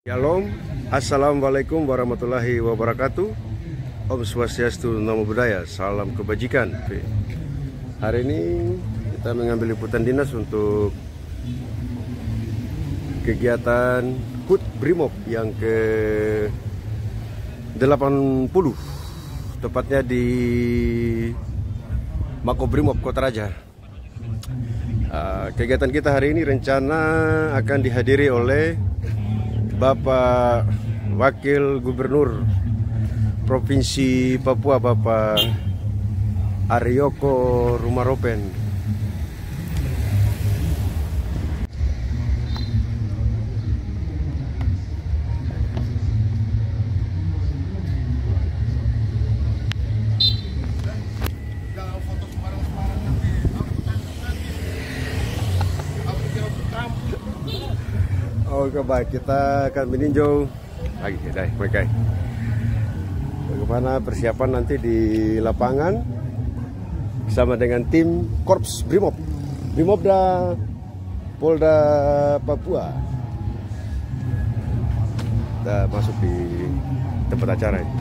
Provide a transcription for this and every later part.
Shalom, Assalamualaikum warahmatullahi wabarakatuh. Om Swastiastu, Namo Buddhaya, salam kebajikan. Hari ini kita mengambil liputan dinas untuk kegiatan HUT Brimob yang ke-80, tepatnya di Makobrimob Kota Raja. Kegiatan kita hari ini rencana akan dihadiri oleh Bapak Wakil Gubernur Provinsi Papua, Bapak Aryoko Rumaropen. Oke, baik, kita akan meninjau lagi bagaimana persiapan nanti di lapangan bersama dengan tim Korps Brimob Polda Papua. Kita masuk di tempat acara ini.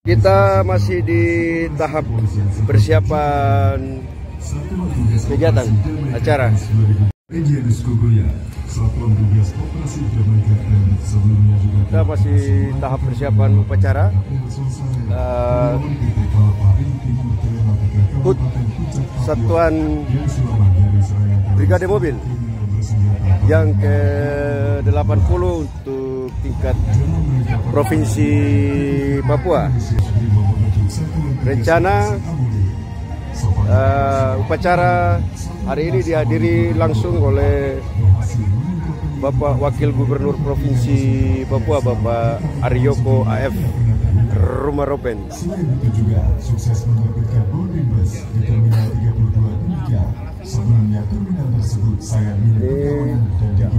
Kita masih di tahap persiapan kegiatan acara. Kita masih tahap persiapan upacara HUT Satuan Brigade Mobil yang ke-80 untuk tingkat Provinsi Papua. Rencana upacara hari ini dihadiri langsung oleh Bapak Wakil Gubernur Provinsi Papua, Bapak Aryoko AF Rumaropen. Ini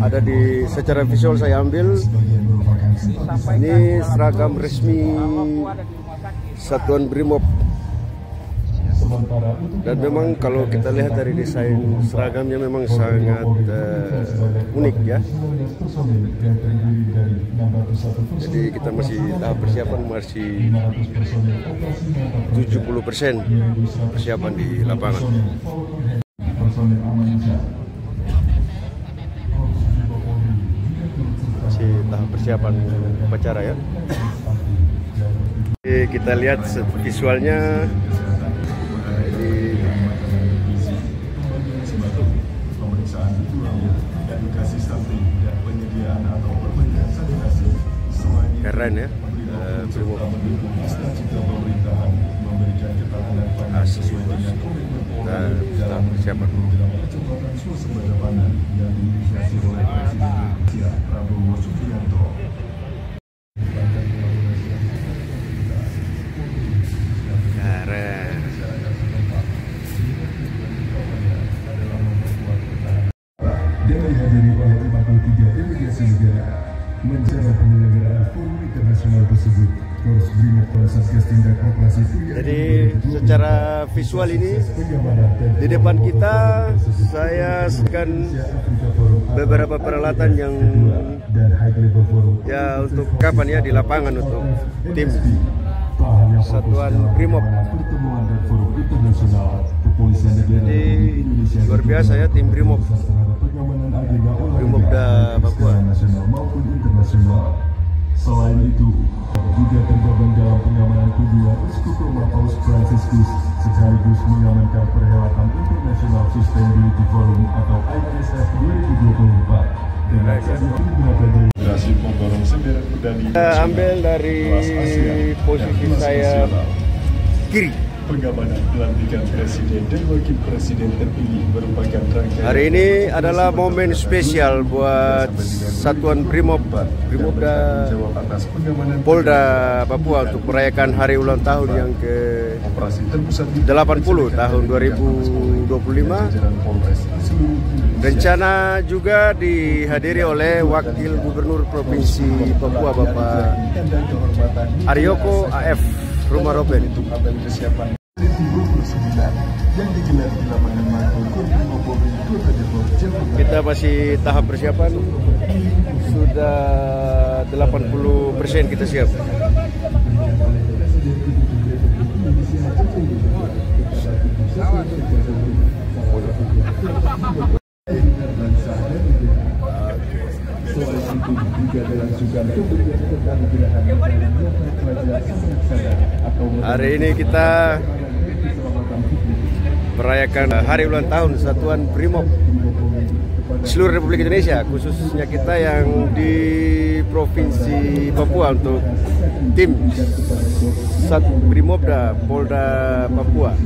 ada di secara visual saya ambil. Ini seragam resmi Satuan Brimob. Dan memang kalau kita lihat dari desain seragamnya memang sangat unik ya. Jadi kita masih tahap persiapan, masih 70% persiapan di lapangan. Masih tahap persiapan upacara ya. Oke, kita lihat visualnya. Keren ya, Brimob asli dan tahap persiapan. Keren. Dan dihadiri oleh 43 delegasi negara menjaga penyelenggaraan forum internasional tersebut. Korps Brimob dan Satgas Tindak Operasi. Jadi secara visual ini di depan kita saya akan beberapa peralatan yang ya untuk kapan ya di lapangan untuk tim Satuan Brimob. Jadi luar biasa ya tim Brimob da Papua. Selain itu, juga tergabung dalam pengamanan kedua Uskup Roma Paus Franciscus sekaligus mengamankan perhelatan International Sustainability Forum atau ISF 2024 dengan generasi pemborong sendiri medali. Ambil dari posisi saya kiri. Pengamanan pelantikan Presiden dan Wakil Presiden terpilih merupakan rangkaian. Hari ini adalah momen spesial buat Satuan Brimob dan Polda Papua untuk merayakan hari ulang tahun yang ke-80 tahun 2025. Rencana juga dihadiri oleh Wakil Gubernur Provinsi Papua Bapak Aryoko AF Rumah Roben. Kita masih tahap persiapan, sudah 80% kita siap. Hari ini kita merayakan hari ulang tahun Satuan Brimob seluruh Republik Indonesia, khususnya kita yang di Provinsi Papua untuk tim Sat Brimob dan Polda Papua.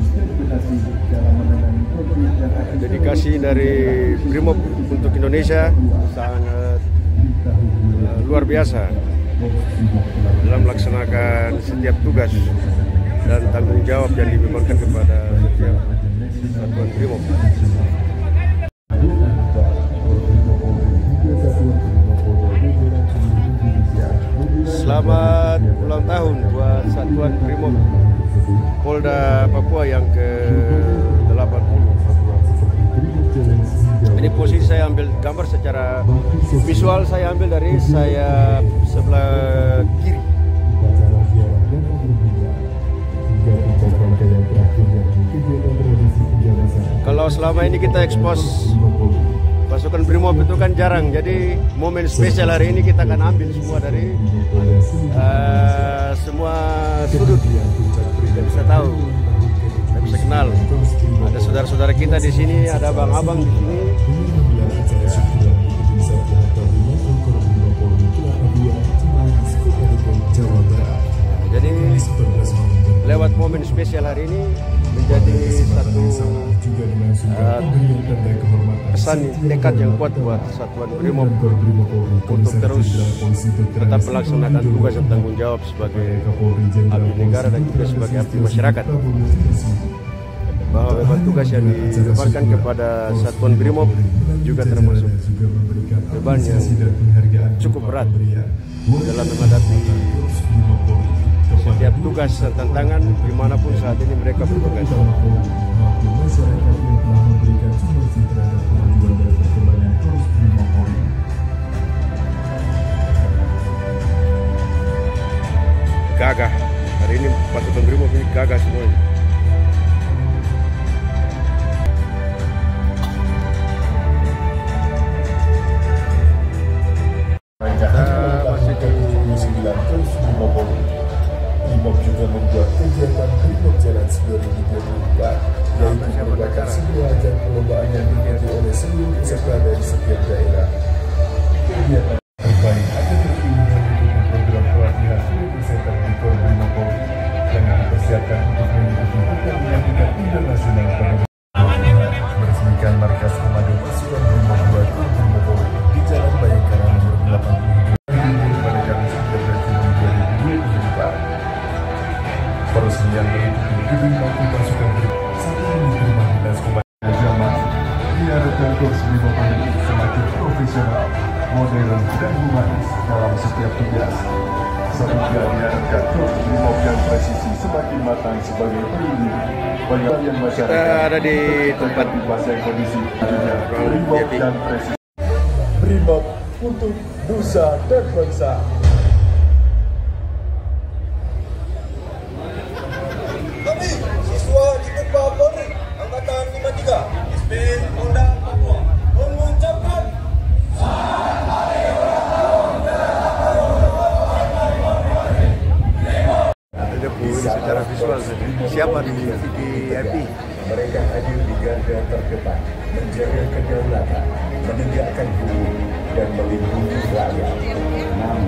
Dedikasi dari Brimob untuk Indonesia sangat luar biasa dalam melaksanakan setiap tugas dan tanggung jawab yang dibebankan kepada setiap Satuan Brimob. Selamat ulang tahun buat Satuan Brimob Polda Papua yang ke-80. Ini posisi saya ambil gambar secara visual, saya ambil dari saya sebelah kiri. Kalau selama ini kita ekspos pasukan Brimob itu kan jarang, jadi momen spesial hari ini kita akan ambil semua dari semua sudut. Kita bisa tahu, kita bisa kenal. Ada saudara-saudara kita di sini, ada abang-abang di sini. Jadi lewat momen spesial hari ini menjadi satu pesan tekad yang kuat buat Satuan Brimob untuk terus tetap melaksanakan tugas dan tanggung jawab sebagai abdi negara dan juga sebagai abdi masyarakat. Bahwa beban tugas yang dibebankan kepada Satuan Brimob juga termasuk beban yang cukup berat dalam menghadapi setiap tugas dan tantangan dimanapun saat ini mereka bertugas. Gagah, hari ini pasukan Brimob ini gagah semuanya. Brimob juga membuat kegiatan Brimob Jalan 2024, yaitu merupakan sebuah ajang perlombaan yang diikuti oleh seluruh peserta dari setiap daerah. Kegiatan terbaik akan terpilih mengikuti program pelatihan seluruh presenter di Kor Brimob yang dipersiapkan untuk mengikuti pertandingan tingkat internasional pada meresmikan markas komando pasukan Brimob 2 Kor Brimob di Jalan Bayangkara nomor 87 pada Kamis 13 Juni 2024. Peresmian mengikuti gedung bangku pasukan Brimob saat ini diterima Dinas Komandan Jaman. Diharapkan Korps Brimob semakin profesional, modern dan humanis dalam setiap tugas. Selanjutnya diharapkan Korps Brimob dan presisi semakin matang sebagai pelindung bagi yang masyarakat. Kita ada di tempat dikuasai kondisi dunia Brimob dan presisi. Brimob untuk nusa dan bangsa. Angkatan 53 Dispin Polda Papua mengucapkan ada pun secara visual siapa di VIP. Mereka hadir di garda terdepan, menjaga kedaulatan, menegakkan hukum dan melindungi rakyat. Namun,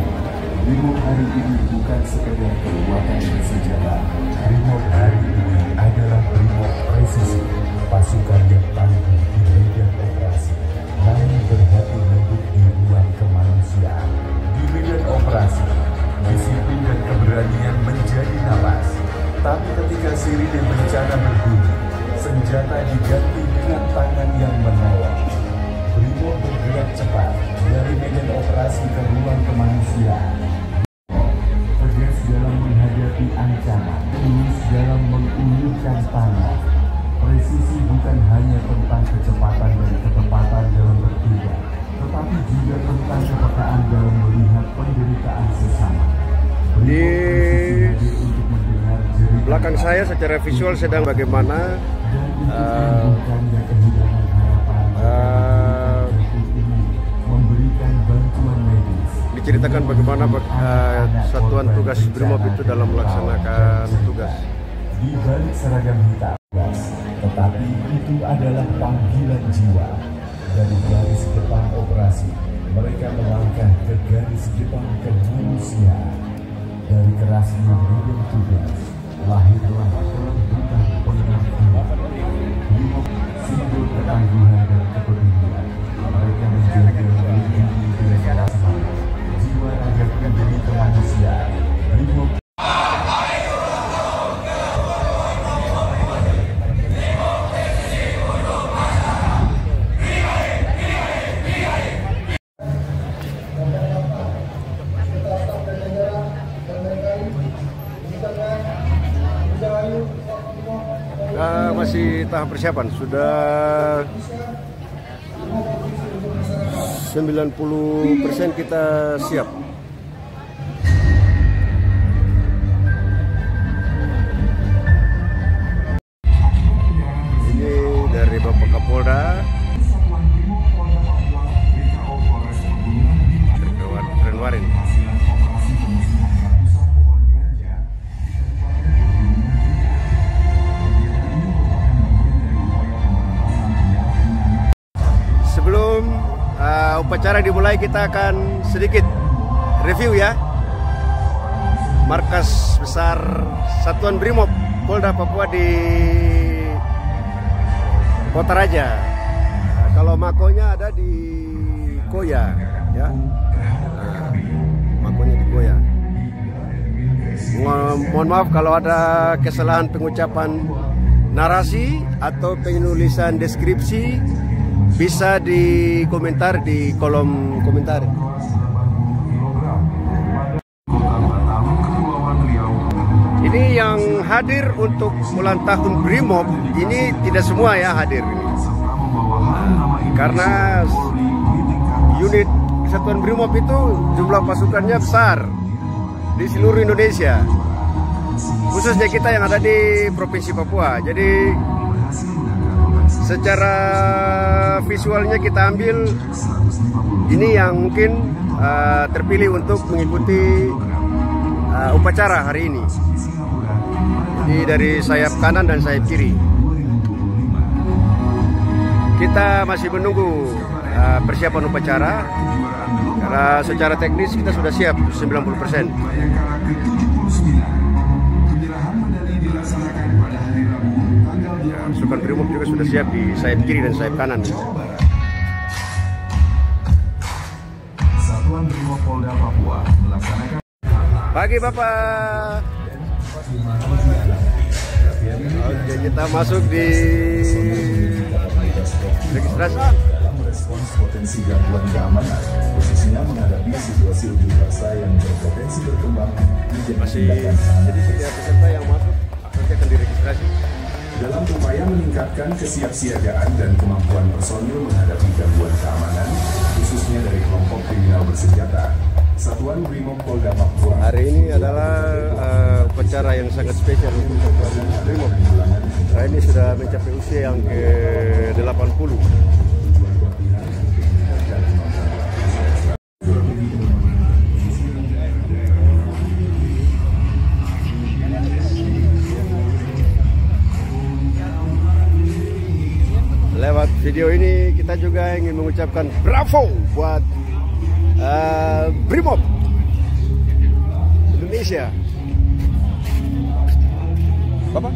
Brimob hari ini bukan sekedar kekuatan bersenjata. Brimob hari ini Brimob Presisi, pasukan yang tangguh di medan operasi, namun berhati lembut di ruang kemanusiaan. Di medan operasi, disiplin dan keberanian menjadi napas. Tapi ketika sirine bencana berbunyi, senjata diganti dengan tangan yang menolong. Brimob bergerak cepat dari medan operasi ke ruang kemanusiaan. Tegas dalam menghadapi ancaman, tulus dalam mengulurkan tangan. Presisi bukan hanya tentang kecepatan dan ketepatan dalam bertindak, tetapi juga tentang kepekaan dalam melihat penderitaan sesama. Di belakang saya secara visual sedang bagaimana diceritakan bagaimana satuan tugas Brimob itu dalam melaksanakan tugas. Di balik seragam hitam, tetapi itu adalah panggilan jiwa. Dari garis depan operasi, mereka melangkah ke garis depan kemanusiaan. Dari kerasnya medan tugas, lahirlah pelembutan penampilan. Brimob simbol ketangguhan dan kepedulian. Mereka menjaga melindungi dengan semangat, jiwa raga demi kemanusiaan. Brimob masih tahap persiapan, sudah 90% kita siap. Ini dari Bapak Kapolda, Renwarin. Sebelum upacara dimulai, kita akan sedikit review ya markas besar Satuan Brimob Polda Papua di Kota Raja. Kalau makonya ada di Koya ya, makonya di Koya. Mohon maaf kalau ada kesalahan pengucapan narasi atau penulisan deskripsi, bisa di komentar di kolom komentar. Ini yang hadir untuk ulang tahun Brimob, ini tidak semua ya hadir ini. Karena unit Satuan Brimob itu jumlah pasukannya besar di seluruh Indonesia, khususnya kita yang ada di Provinsi Papua. Jadi secara visualnya kita ambil ini yang mungkin terpilih untuk mengikuti upacara hari ini. Jadi dari sayap kanan dan sayap kiri. Kita masih menunggu persiapan upacara, karena secara teknis kita sudah siap 90%. Pasukan Brimob juga sudah siap di sayap kiri dan sayap kanan. Satuan Brimob Polda Papua melaksanakan. Pagi Bapak. Oke, kita masuk di registrasi. Dalam merespons potensi gangguan keamanan, khususnya menghadapi situasi unjuk rasa yang berpotensi berkembang menjadi tindakan. Jadi setiap peserta yang masuk nanti akan diregistrasi. Dalam upaya meningkatkan kesiapsiagaan dan kemampuan personil menghadapi gangguan keamanan, khususnya dari kelompok kriminal bersenjata, Satuan Brimob Polda Papua hari ini adalah upacara yang sangat spesial untuk Satuan Brimob. Nah, ini sudah mencapai usia yang ke-80. Lewat video ini kita juga ingin mengucapkan bravo buat Brimob Indonesia. Bapak?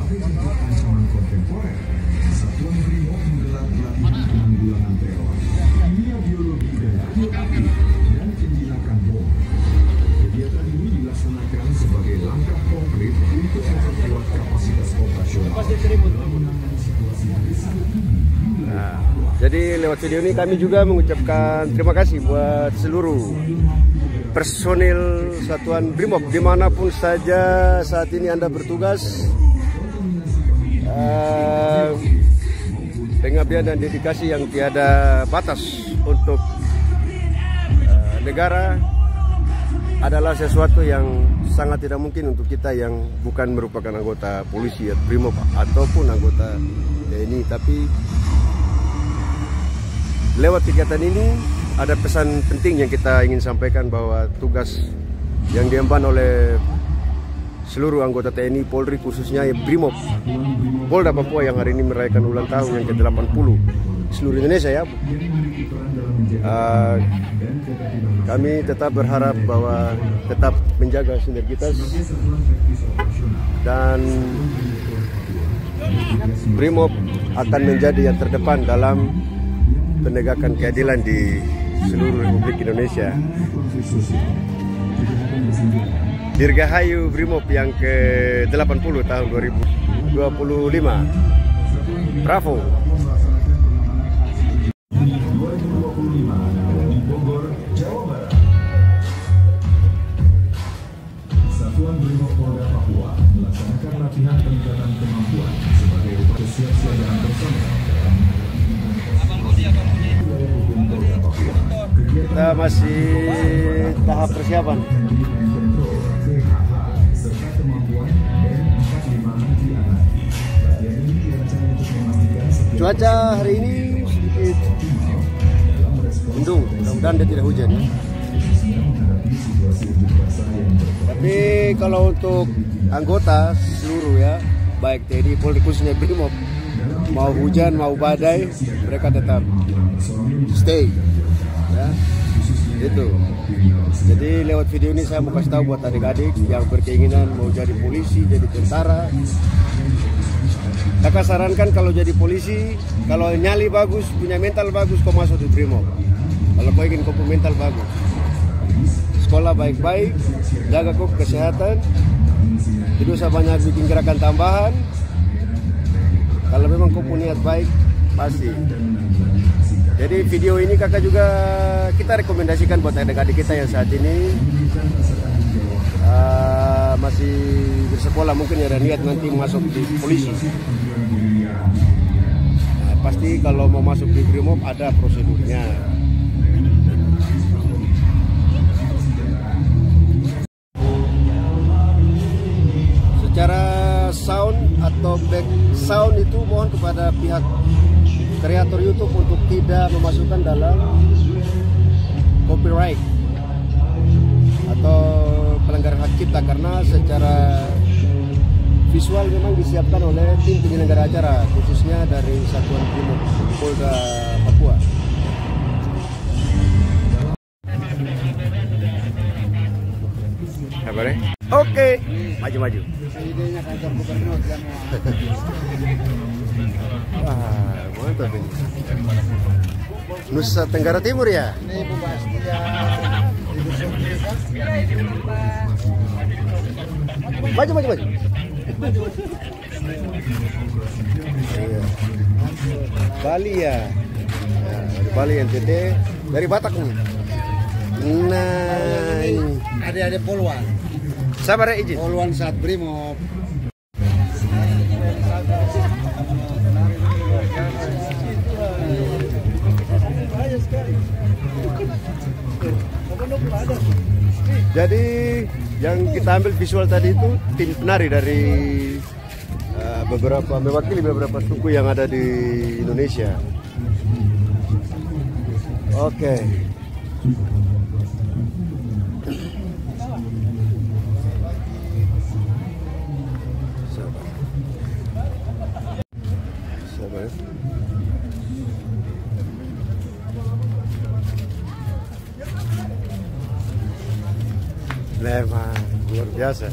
Sebagai bentuk ancaman kontemporer, Satuan Brimob menggelar pelatihan penanggulangan teror, kimia biologi dan radioaktif, dan penjinakan bom. Kegiatan ini dilaksanakan sebagai langkah konkret untuk memperkuat kapasitas operasional dalam menangani situasi risiko ini. Nah, jadi lewat video ini kami juga mengucapkan terima kasih buat seluruh personil Satuan Brimob dimanapun saja saat ini Anda bertugas, pengabdian dan dedikasi yang tiada batas untuk negara adalah sesuatu yang sangat tidak mungkin untuk kita yang bukan merupakan anggota polisi atau Brimob ataupun anggota TNI. Tapi lewat kegiatan ini ada pesan penting yang kita ingin sampaikan, bahwa tugas yang diemban oleh seluruh anggota TNI, Polri, khususnya Brimob Polda Papua yang hari ini merayakan ulang tahun yang ke-80 seluruh Indonesia ya. Kami tetap berharap bahwa tetap menjaga sinergitas dan Brimob akan menjadi yang terdepan dalam penegakan keadilan di seluruh Republik Indonesia. Dirgahayu Brimob yang ke-80 tahun 2025. Bravo. Satuan Brimob Polda Papua melaksanakan latihan peningkatan kemampuan sebagai upaya kesiapsiagaan bersama dalam Kita masih tahap persiapan. Cuaca hari ini sedikit mendung, mudah-mudahan dia tidak hujan ya. Tapi kalau untuk anggota seluruh ya, baik TNI, Polri, khususnya Brimob, mau hujan mau badai, mereka tetap stay ya. Itu. Jadi lewat video ini saya mau kasih tahu buat adik-adik yang berkeinginan mau jadi polisi, jadi tentara. Kakak sarankan kalau jadi polisi, kalau nyali bagus, punya mental bagus, kau masuk di Brimob. Kalau kau ingin kau punya mental bagus, sekolah baik-baik, jaga kau kesehatan, tidak usah banyak bikin gerakan tambahan. Kalau memang kau punya niat baik, pasti. Jadi video ini kakak juga kita rekomendasikan buat adik-adik kita yang saat ini masih bersekolah, mungkin ada niat nanti masuk di polisi. Nah, pasti kalau mau masuk di Brimob ada prosedurnya. Secara sound atau back sound itu mohon kepada pihak kreator YouTube untuk tidak memasukkan dalam copyright atau pelanggaran hak cipta, karena secara visual memang disiapkan oleh tim penyelenggara acara, khususnya dari Satuan Brimob Polda Papua. Kabarnya? Oke, maju-maju. Idenya kantor gubernur kan. Wah, mantap ini. Nusa Tenggara Timur ya? Ini Ibu Bastia. Maju. Iya. Bali ya? Ya, dari Bali NTT, dari Batak nih. Nah, ini. Ada Polwan. Sabar ya izin. Polwan saat Brimob. Jadi yang kita ambil visual tadi itu tim penari dari mewakili beberapa suku yang ada di Indonesia. Oke. Sabar. Memang luar biasa.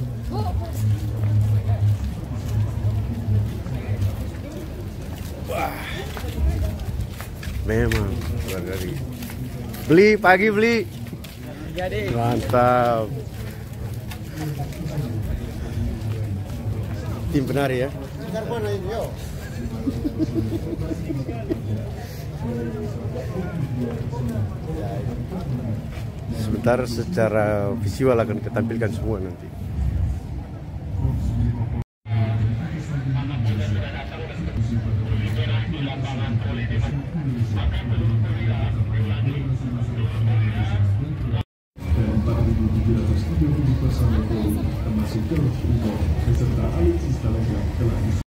Memang dari beli pagi beli. Jadi Mantap. Tim penari ya. sebentar mana ini yo? Sebentar secara visual akan kita tampilkan semua nanti. Dan 4.730 personel Polri termasuk Korps Brimob beserta alutsista lengkap telah disediakan.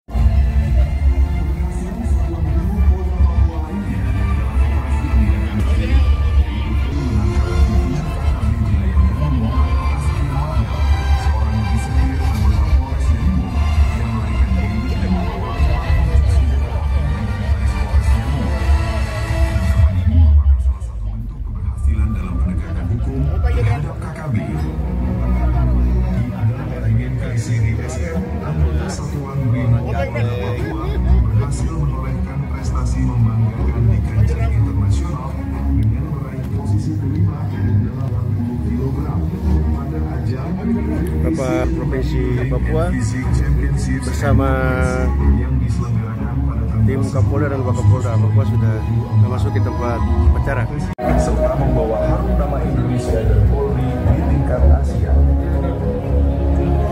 Terhadap KKB di Kaiseri SM, anggota Satuan Brimob Polda Papua berhasil menorehkan prestasi membanggakan di kancah internasional dengan meraih posisi kelima dalam 20 kg pada ajang Bapak Provinsi Papua Fisik Championship bersama yang diselenggarakan pada tanggal tim Kapolda dan Wakapolda Papua sudah memasuki tempat acara. serta membawa harum nama Indonesia dan Polri di tingkat Asia.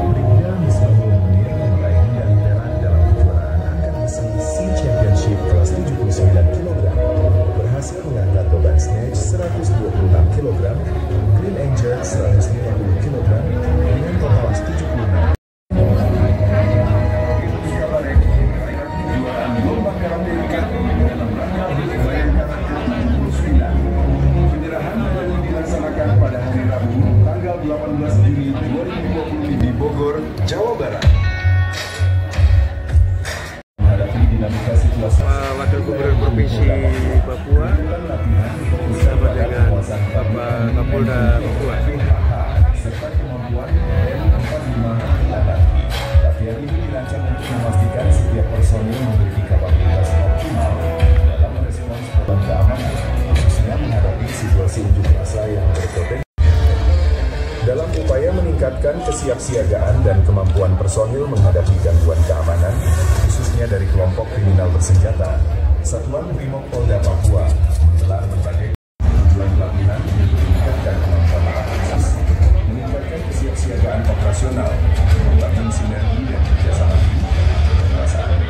Brigda Misbahul Munir meraih medali perak dalam kejuaraan angkat besi Sea Championship kelas 79 kg, berhasil mengangkat beban snatch 126 kg, clean and jerk 150 kg dengan total 76. Pada hari Rabu, tanggal 18 Juni 2020 di Bogor, Jawa Barat. Menghadapi dinamika situasi Wakil Gubernur Provinsi Papua bersama dengan Bapak Kapolda Papua. serta kemampuan M45 laki-laki. Latihan ini dirancang untuk memastikan setiap personil memiliki kapabilitas optimal dalam merespons korban keamanan, khususnya menghadapi situasi unjuk rasa yang berpotensi. Dalam upaya meningkatkan kesiapsiagaan dan kemampuan personil menghadapi gangguan keamanan, khususnya dari kelompok kriminal bersenjata, Satuan Brimob Polda Papua menggelar berbagai tujuan pelatihan untuk meningkatkan kemampuan khusus, meningkatkan kesiapsiagaan operasional, membangun sinergi dan kerjasama tim, perasaan.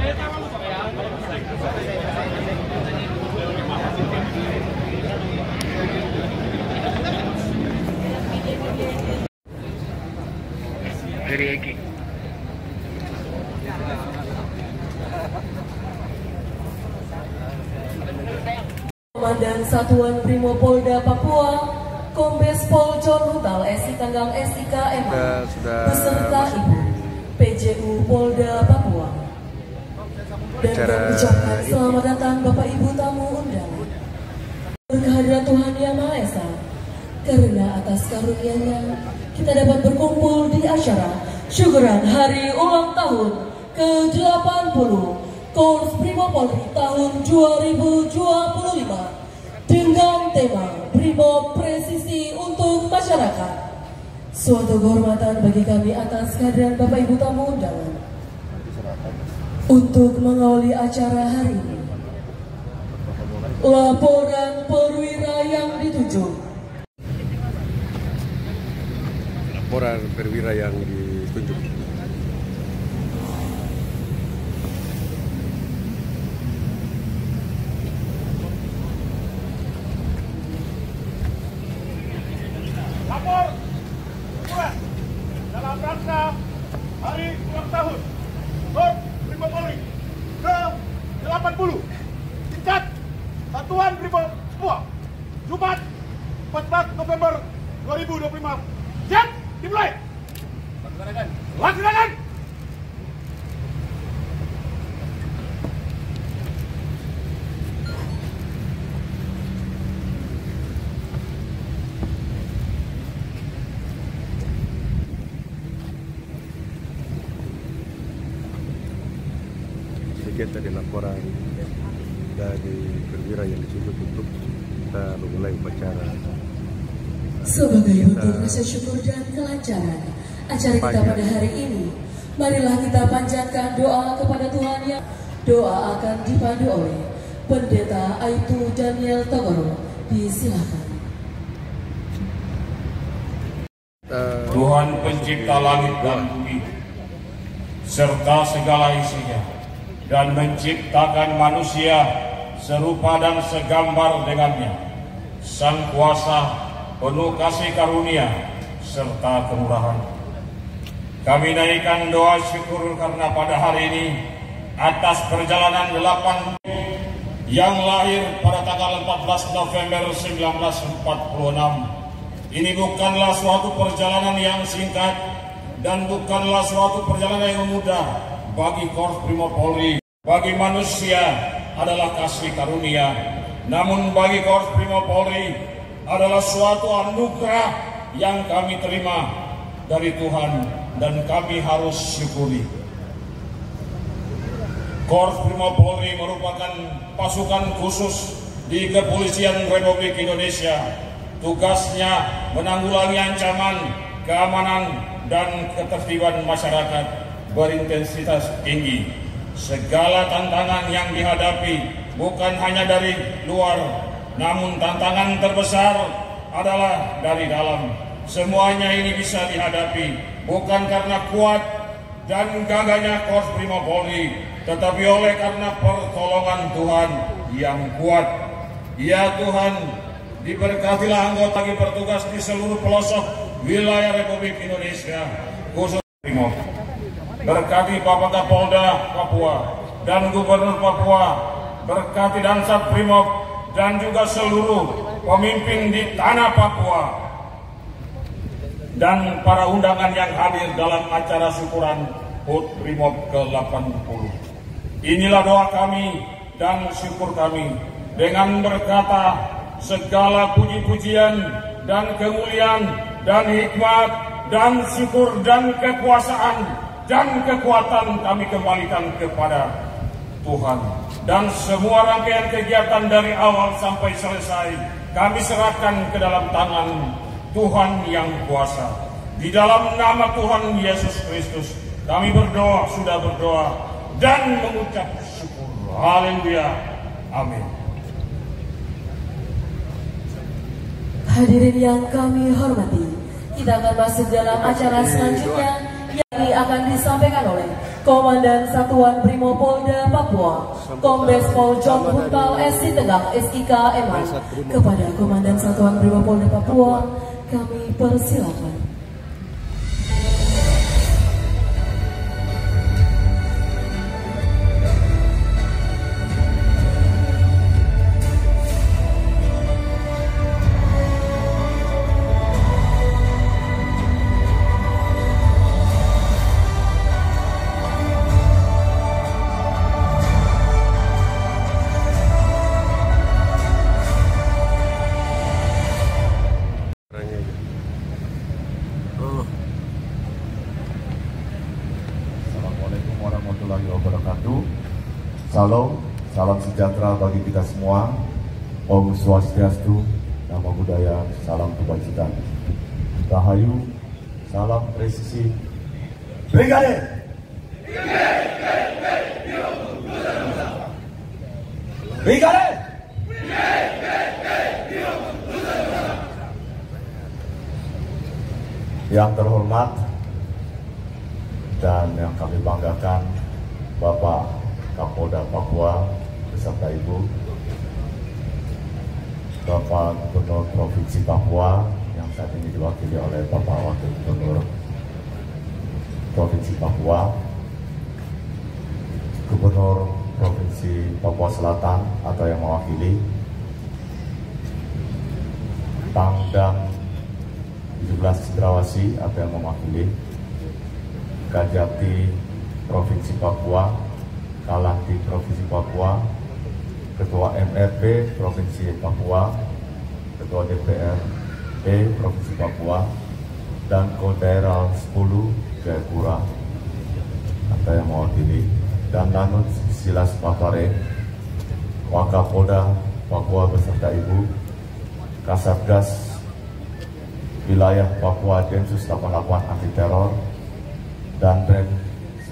Dari Eki. Komandan Satuan Brimob Polda Papua, Kombes Pol John Hutal SI Tanggang SIK MA, beserta Ibu PJU Polda Papua. Dan kami ucapkan selamat datang Bapak Ibu tamu undangan. Berkehadirat Tuhan Yang Maha Esa, karena atas karunia-Nya kita dapat berkumpul di acara syukuran hari ulang tahun ke-80 Korps Brimob Polri tahun 2025 dengan tema Brimob Presisi untuk Masyarakat. Suatu kehormatan bagi kami atas kehadiran Bapak Ibu tamu undangan untuk mengawali acara hari ini. Laporan perwira yang ditunjuk. Laporan perwira yang ditunjuk. Lapor ukuran dalam rangka hari ulang tahun Korps Brimob Polri ke-80 tingkat Satuan Brimob Papua, Jumat 14 November 2025. Siap, dimulai. Laksanakan. Sedikit tadi laporan dari gembira yang disebut untuk kita memulai upacara. Sebagai bentuk rasa syukur dan kelancaran acara kita pada hari ini, marilah kita panjatkan doa kepada Tuhan yang doa akan dipandu oleh Pendeta Aibtu Daniel Togoro. Disilakan. Tuhan pencipta langit dan bumi serta segala isinya, dan menciptakan manusia serupa dan segambar dengannya, Sang Kuasa penuh kasih karunia serta kemurahan. Kami naikkan doa syukur karena pada hari ini atas perjalanan 8 yang lahir pada tanggal 14 November 1946. Ini bukanlah suatu perjalanan yang singkat dan bukanlah suatu perjalanan yang mudah bagi Korps Brimob Polri. Bagi manusia adalah kasih karunia, namun bagi Korps Brimob Polri adalah suatu anugerah yang kami terima dari Tuhan dan kami harus syukuri. Korps Brimob Polri merupakan pasukan khusus di Kepolisian Republik Indonesia. Tugasnya menanggulangi ancaman, keamanan, dan ketertiban masyarakat berintensitas tinggi. Segala tantangan yang dihadapi bukan hanya dari luar, namun tantangan terbesar adalah dari dalam. Semuanya ini bisa dihadapi bukan karena kuat dan gagahnya Korps Brimob Polri, tetapi oleh karena pertolongan Tuhan yang kuat. Ya Tuhan, diberkatilah anggota yang bertugas di seluruh pelosok wilayah Republik Indonesia, khusus Brimob. Berkati Bapak Kapolda Papua dan Gubernur Papua, berkati Dansat Brimob dan juga seluruh pemimpin di tanah Papua dan para undangan yang hadir dalam acara syukuran HUT Brimob ke-80. Inilah doa kami dan syukur kami dengan berkata, segala puji-pujian dan kemuliaan dan hikmat dan syukur dan kekuasaan dan kekuatan kami kembalikan kepada Tuhan. Dan semua rangkaian kegiatan dari awal sampai selesai kami serahkan ke dalam tangan Tuhan yang kuasa. Di dalam nama Tuhan Yesus Kristus kami berdoa, sudah berdoa dan mengucap syukur. Haleluya. Amin. Hadirin yang kami hormati, kita akan masuk dalam acara selanjutnya yang akan disampaikan oleh Komandan Satuan Brimob Polda Papua, Kombes Pol John Huntal SC Tegang SIK MA. Kepada Komandan Satuan Brimob Polda Papua, kami persilakan. Salam, salam sejahtera bagi kita semua. Om Swastiastu, Namo Buddhaya, salam kebajikan. Rahayu, salam presisi. Brigade! Brigade! Yang terhormat dan yang kami banggakan, Bapak Kapolda Papua beserta Ibu, Bapak Gubernur Provinsi Papua yang saat ini diwakili oleh Bapak Wakil Gubernur Provinsi Papua, Gubernur Provinsi Papua Selatan atau yang mewakili, Pangdam 17 Cendrawasih atau yang mewakili, Kajati Provinsi Papua, Kalanti Provinsi Papua, Ketua MRP Provinsi Papua, Ketua DPRD Provinsi Papua, dan Kodaerah 10 Jayapura atau yang mewakili, dan Lanut Silas Papare, Wakapolda Papua beserta Ibu, Kasatgas Wilayah Papua Densus 88 Anti Teror, dan Rem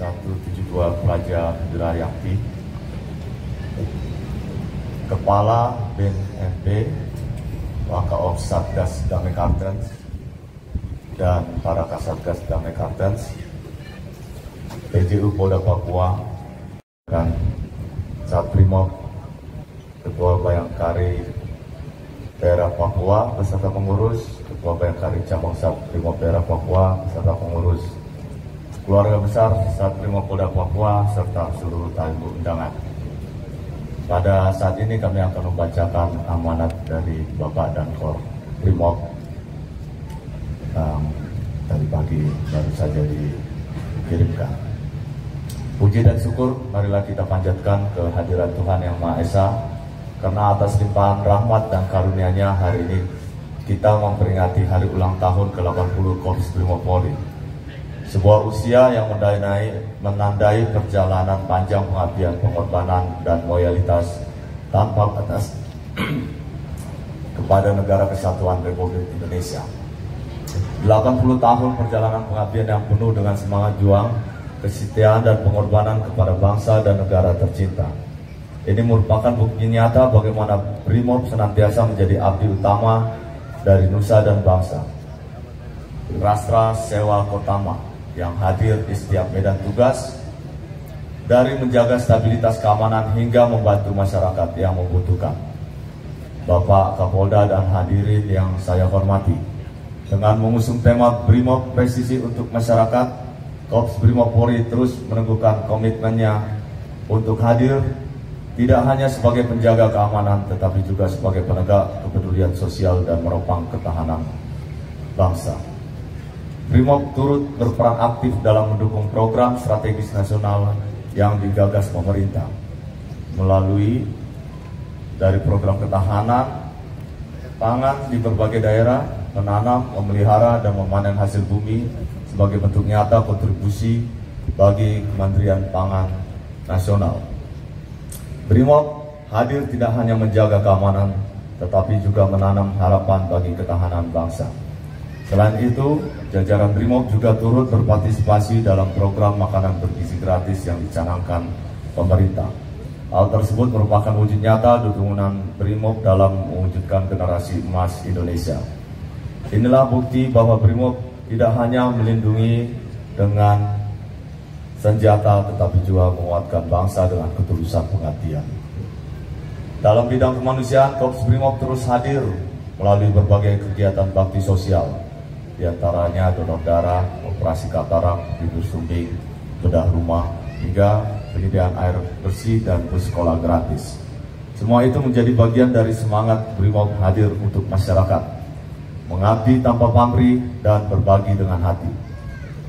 172 Praja Wirayakti, Kepala BNNP, Wakaops Satgas Damai Kartens, dan para Kasatgas Damai Kartens, PJU Polda Papua, dan Satprimob, Ketua Bayangkari Daerah Papua beserta pengurus, Ketua Bayangkari Cabang Satprimob Daerah Papua beserta pengurus, keluarga besar Satprimob Polda Papua serta seluruh tamu undangan. Pada saat ini kami akan membacakan amanat dari Bapak dan Kor Primob. Tadi pagi baru saja dikirimkan. Puji dan syukur marilah kita panjatkan kehadiran Tuhan Yang Maha Esa, karena atas limpahan rahmat dan karunia-Nya hari ini kita memperingati hari ulang tahun ke-80 Korps Brimob Polri. Sebuah usia yang menandai perjalanan panjang pengabdian, pengorbanan, dan loyalitas tanpa batas kepada Negara Kesatuan Republik Indonesia. 80 tahun perjalanan pengabdian yang penuh dengan semangat juang, kesetiaan, dan pengorbanan kepada bangsa dan negara tercinta. Ini merupakan bukti nyata bagaimana Brimob senantiasa menjadi abdi utama dari nusa dan bangsa. Rastra Sewa Kotama yang hadir di setiap medan tugas, dari menjaga stabilitas keamanan hingga membantu masyarakat yang membutuhkan. Bapak Kapolda dan hadirin yang saya hormati, dengan mengusung tema Brimob Presisi untuk Masyarakat, Korps Brimob Polri terus meneguhkan komitmennya untuk hadir tidak hanya sebagai penjaga keamanan, tetapi juga sebagai penegak kepedulian sosial dan menopang ketahanan bangsa. Brimob turut berperan aktif dalam mendukung program strategis nasional yang digagas pemerintah melalui dari program ketahanan pangan di berbagai daerah, menanam, memelihara, dan memanen hasil bumi sebagai bentuk nyata kontribusi bagi Kementerian Pangan Nasional. Brimob hadir tidak hanya menjaga keamanan, tetapi juga menanam harapan bagi ketahanan bangsa. Selain itu, jajaran Brimob juga turut berpartisipasi dalam program makanan bergizi gratis yang dicanangkan pemerintah. Hal tersebut merupakan wujud nyata dukungan Brimob dalam mewujudkan generasi emas Indonesia. Inilah bukti bahwa Brimob tidak hanya melindungi dengan senjata, tetapi juga menguatkan bangsa dengan ketulusan pengabdian. Dalam bidang kemanusiaan, Korps Brimob terus hadir melalui berbagai kegiatan bakti sosial, diantaranya donor darah, operasi katarak, tidur sumbing, bedah rumah, hingga penyediaan air bersih dan bus sekolah gratis. Semua itu menjadi bagian dari semangat Brimob hadir untuk masyarakat, mengabdi tanpa pamrih dan berbagi dengan hati.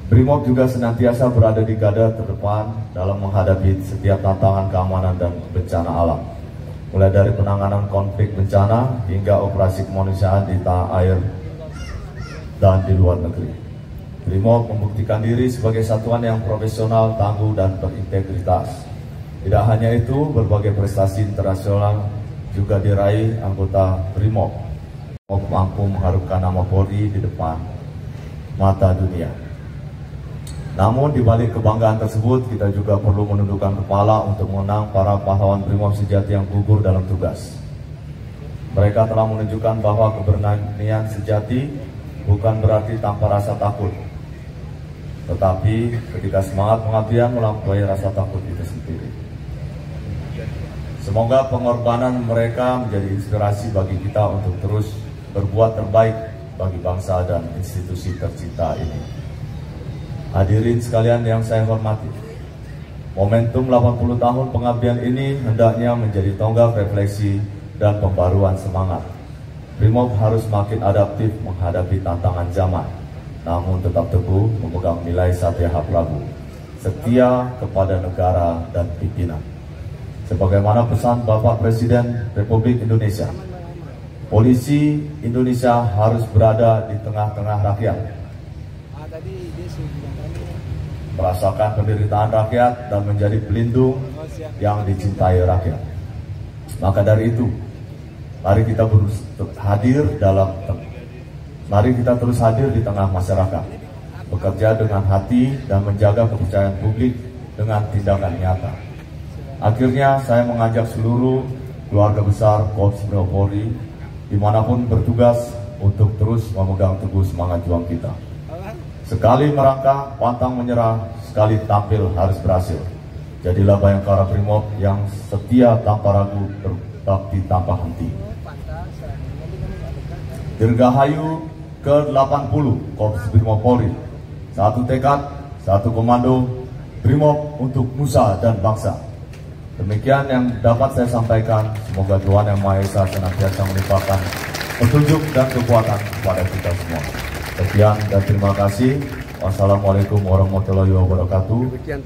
Brimob juga senantiasa berada di garda terdepan dalam menghadapi setiap tantangan keamanan dan bencana alam, mulai dari penanganan konflik bencana hingga operasi kemanusiaan di tanah air dan di luar negeri. Brimob membuktikan diri sebagai satuan yang profesional, tangguh, dan berintegritas. Tidak hanya itu, berbagai prestasi internasional juga diraih anggota Brimob. Brimob mampu mengharumkan nama Polri di depan mata dunia. Namun di balik kebanggaan tersebut, kita juga perlu menundukkan kepala untuk mengenang para pahlawan Brimob sejati yang gugur dalam tugas. Mereka telah menunjukkan bahwa keberanian sejati bukan berarti tanpa rasa takut, tetapi ketika semangat pengabdian melampaui rasa takut itu sendiri. Semoga pengorbanan mereka menjadi inspirasi bagi kita untuk terus berbuat terbaik bagi bangsa dan institusi tercinta ini. Hadirin sekalian yang saya hormati, momentum 80 tahun pengabdian ini hendaknya menjadi tonggak refleksi dan pembaruan semangat. Brimob harus makin adaptif menghadapi tantangan zaman, namun tetap teguh memegang nilai Satya Prabu, setia kepada negara dan pimpinan. Sebagaimana pesan Bapak Presiden Republik Indonesia, polisi Indonesia harus berada di tengah-tengah rakyat, merasakan penderitaan rakyat dan menjadi pelindung yang dicintai rakyat. Maka dari itu, Mari kita terus hadir di tengah masyarakat, bekerja dengan hati dan menjaga kepercayaan publik dengan tindakan nyata. Akhirnya saya mengajak seluruh keluarga besar Korps Brimob Polri dimanapun bertugas untuk terus memegang teguh semangat juang kita. Sekali merangkak, pantang menyerah, sekali tampil harus berhasil. Jadilah Bayangkara Brimob yang setia tanpa ragu, berbakti tanpa henti. Dirgahayu ke-80 Korps Brimob Polri. Satu tekad, satu komando, Brimob untuk nusa dan bangsa. Demikian yang dapat saya sampaikan. Semoga Tuhan Yang Maha Esa senantiasa melimpahkan petunjuk dan kekuatan kepada kita semua. Sekian dan terima kasih. Wassalamualaikum warahmatullahi wabarakatuh.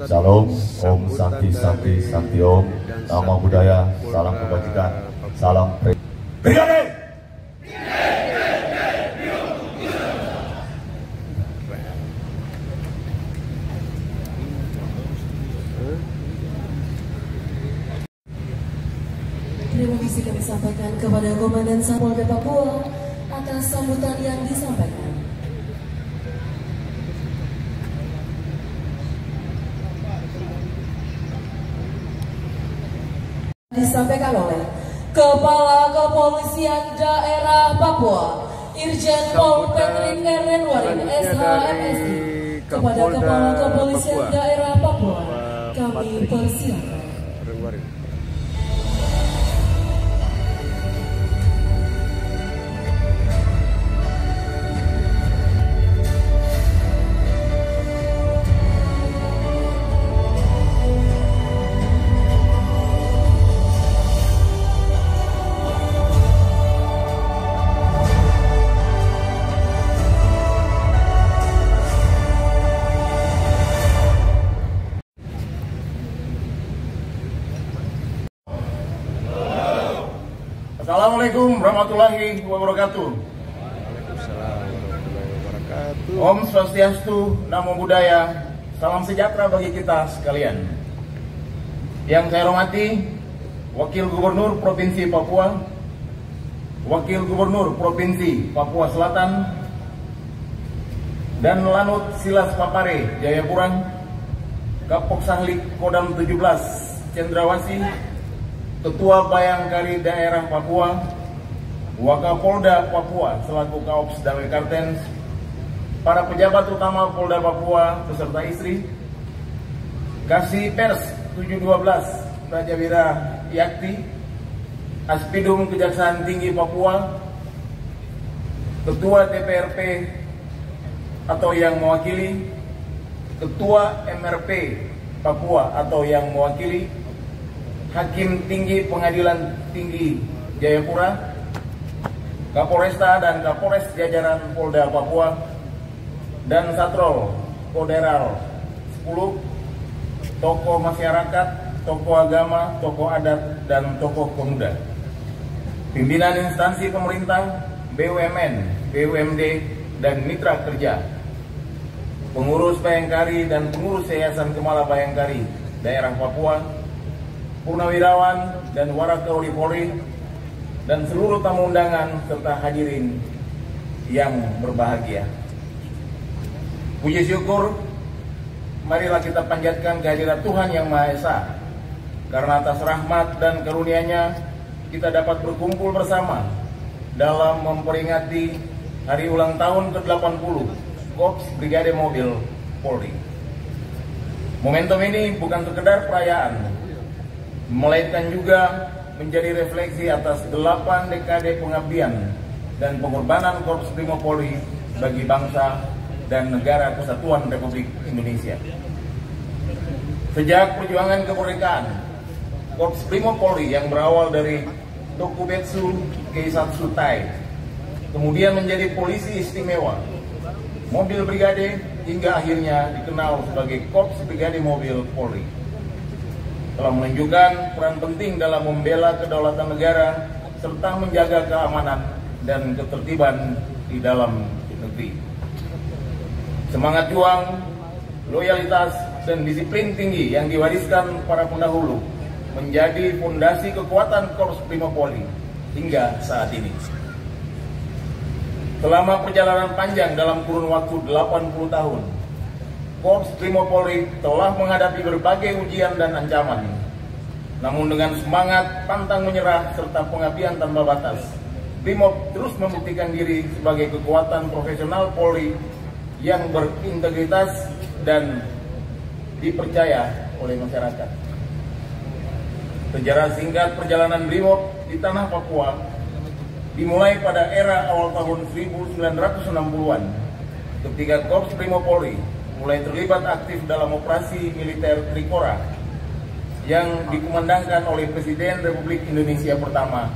Salam, Om Santi Santi Santi Om. Nama budaya, salam kebajikan, salam Brigade. Terima kasih kami sampaikan kepada Komandan Polda Papua atas sambutan yang disampaikan. Disampaikan oleh Kepala Kepolisian Daerah Papua, Irjen Pol Patrick Renwarin, SHMSI. Kepada Kepala Kepolisian Daerah Papua, kami persilakan. Assalamualaikum warahmatullahi wabarakatuh. Om Swastiastu, Namo Buddhaya, salam sejahtera bagi kita sekalian. Yang saya hormati Wakil Gubernur Provinsi Papua, Wakil Gubernur Provinsi Papua Selatan, dan Lanut Silas Papare Jayapura, Kapok Sahlik Kodam 17 Cendrawasih, Ketua Bayangkari Daerah Papua, Wakapolda Papua selaku Kaops Damai Kartens, para pejabat utama Polda Papua beserta istri, Kasih Pers 712 Rajawira Yakti, Aspidum Kejaksaan Tinggi Papua, Ketua DPRP atau yang mewakili, Ketua MRP Papua atau yang mewakili, Hakim Tinggi Pengadilan Tinggi Jayapura, Kapolresta dan Kapolres jajaran Polda Papua, dan Satrol Koderal 10, tokoh masyarakat, tokoh agama, tokoh adat, dan tokoh pemuda, pimpinan instansi pemerintah, BUMN, BUMD, dan mitra kerja, pengurus Bayangkari dan pengurus Yayasan Kemala Bayangkari Daerah Papua, purnawirawan dan Warakauri Polri, dan seluruh tamu undangan serta hadirin yang berbahagia. Puji syukur, marilah kita panjatkan kehadirat Tuhan Yang Maha Esa, karena atas rahmat dan karunia-Nya kita dapat berkumpul bersama dalam memperingati hari ulang tahun ke-80 Korps Brigade Mobil Polri. Momentum ini bukan sekedar perayaan, melainkan juga menjadi refleksi atas 8 dekade pengabdian dan pengorbanan Korps Brimob Polri bagi bangsa dan negara Kesatuan Republik Indonesia. Sejak perjuangan kemerdekaan, Korps Brimob Polri yang berawal dari Tokubetsu Keisatsu Tai kemudian menjadi polisi istimewa, mobil brigade, hingga akhirnya dikenal sebagai Korps Brigade Mobil Polri, telah menunjukkan peran penting dalam membela kedaulatan negara serta menjaga keamanan dan ketertiban di dalam negeri. Semangat juang, loyalitas, dan disiplin tinggi yang diwariskan para pendahulu menjadi fondasi kekuatan Korps Brimob Polri hingga saat ini. Selama perjalanan panjang dalam kurun waktu 80 tahun, Korps Brimob Polri telah menghadapi berbagai ujian dan ancaman. Namun dengan semangat, pantang menyerah, serta pengabdian tanpa batas, Brimob terus membuktikan diri sebagai kekuatan profesional Polri yang berintegritas dan dipercaya oleh masyarakat. Sejarah singkat perjalanan Brimob di tanah Papua dimulai pada era awal tahun 1960-an ketika Korps Brimob Polri mulai terlibat aktif dalam operasi militer Trikora yang dikumandangkan oleh Presiden Republik Indonesia pertama,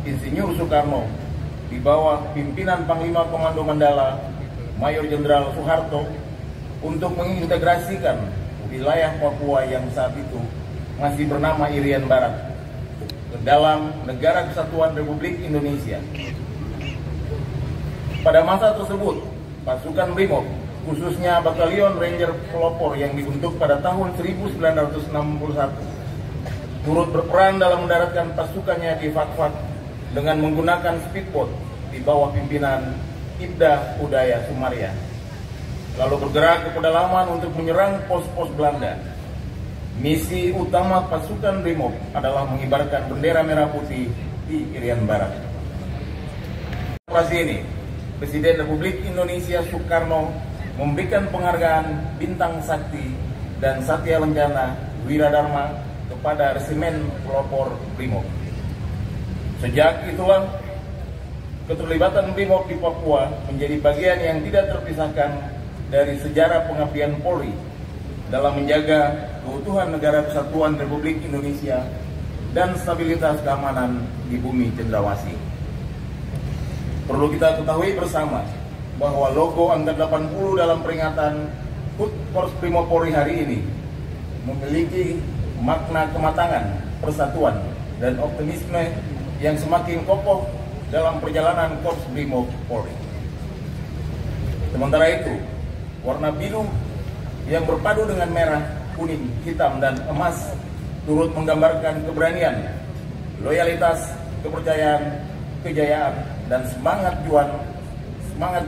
Insinyur Soekarno, di bawah pimpinan Panglima Komando Mandala, Mayor Jenderal Soeharto, untuk mengintegrasikan wilayah Papua yang saat itu masih bernama Irian Barat ke dalam Negara Kesatuan Republik Indonesia. Pada masa tersebut, pasukan Brimob, khususnya Batalion Ranger Pelopor yang dibentuk pada tahun 1961, turut berperan dalam mendaratkan pasukannya di Fak-Fak dengan menggunakan speedboat di bawah pimpinan Ibda Udaya Sumaria, lalu bergerak ke pedalaman untuk menyerang pos-pos Belanda. Misi utama pasukan Brimob adalah mengibarkan bendera merah putih di Irian Barat. Operasi ini, Presiden Republik Indonesia Soekarno memberikan penghargaan Bintang Sakti dan Satya Lencana Wiradharma kepada Resimen Pelopor Brimob. Sejak itulah, keterlibatan Brimob di Papua menjadi bagian yang tidak terpisahkan dari sejarah pengabdian Polri dalam menjaga keutuhan Negara Kesatuan Republik Indonesia dan stabilitas keamanan di bumi cendrawasih. Perlu kita ketahui bersama bahwa logo angka 80 dalam peringatan HUT Korps Brimob Polri hari ini memiliki makna kematangan, persatuan, dan optimisme yang semakin kokoh dalam perjalanan Korps Brimob Polri. Sementara itu, warna biru yang berpadu dengan merah, kuning, hitam, dan emas turut menggambarkan keberanian, loyalitas, kepercayaan, kejayaan, dan semangat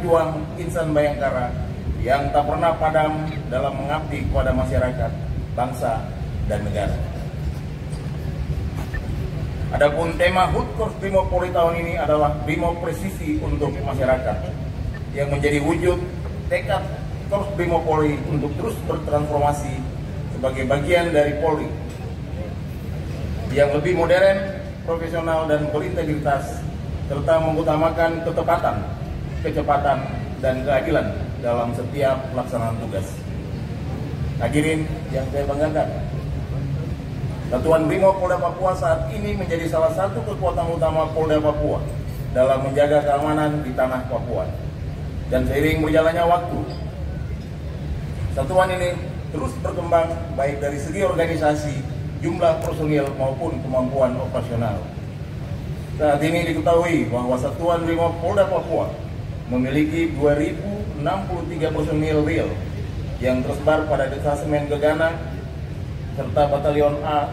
juang insan Bayangkara yang tak pernah padam dalam mengabdi kepada masyarakat, bangsa, dan negara. Adapun tema HUT Korps Brimob Polri tahun ini adalah Brimob Presisi untuk Masyarakat, yang menjadi wujud tekad Korps Brimob Polri untuk terus bertransformasi sebagai bagian dari Polri yang lebih modern, profesional, dan berintegritas, serta mengutamakan ketepatan, kecepatan, dan keadilan dalam setiap pelaksanaan tugas. Hadirin yang saya banggakan, Satuan Brimob Polda Papua saat ini menjadi salah satu kekuatan utama Polda Papua dalam menjaga keamanan di tanah Papua. Dan seiring berjalannya waktu, satuan ini terus berkembang baik dari segi organisasi, jumlah personil, maupun kemampuan operasional. Saat ini diketahui bahwa Satuan Brimob Polda Papua memiliki 2.063 personil real yang tersebar pada Detasemen Gegana serta Batalion A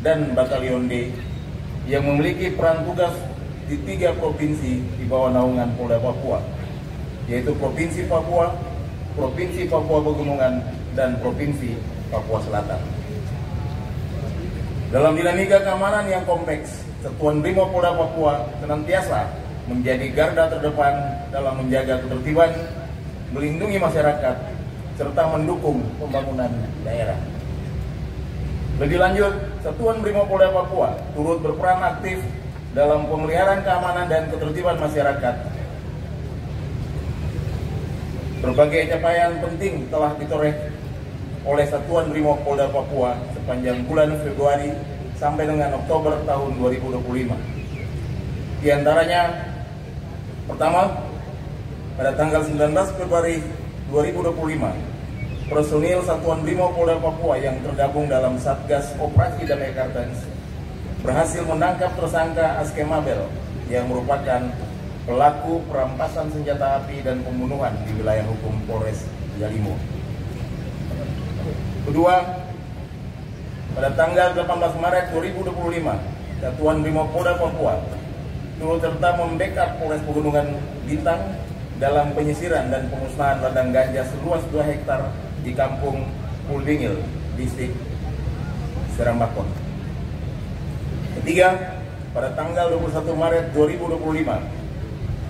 dan Batalion D yang memiliki peran tugas di 3 provinsi di bawah naungan Polda Papua, yaitu Provinsi Papua, Provinsi Papua Pegunungan, dan Provinsi Papua Selatan. Dalam dinamika keamanan yang kompleks, Satuan Brimob Polda Papua senantiasa menjadi garda terdepan dalam menjaga ketertiban, melindungi masyarakat, serta mendukung pembangunan daerah. Lebih lanjut, Satuan Brimob Polda Papua turut berperan aktif dalam pemeliharaan keamanan dan ketertiban masyarakat. Berbagai capaian penting telah ditoreh oleh Satuan Brimob Polda Papua sepanjang bulan Februari sampai dengan Oktober tahun 2025. Di antaranya, pertama, pada tanggal 19 Februari 2025, personil Satuan Brimob Polda Papua yang tergabung dalam Satgas Operasi Damai Kartens berhasil menangkap tersangka Aske Mabel yang merupakan pelaku perampasan senjata api dan pembunuhan di wilayah hukum Polres Yalimo. Kedua, pada tanggal 18 Maret 2025, Satuan Brimob Polda Papua turut serta membackup Polres Pegunungan Bintang dalam penyisiran dan pemusnahan ladang ganja seluas 2 hektar di Kampung Puldingil, Distrik Serambakon. Ketiga, pada tanggal 21 Maret 2025,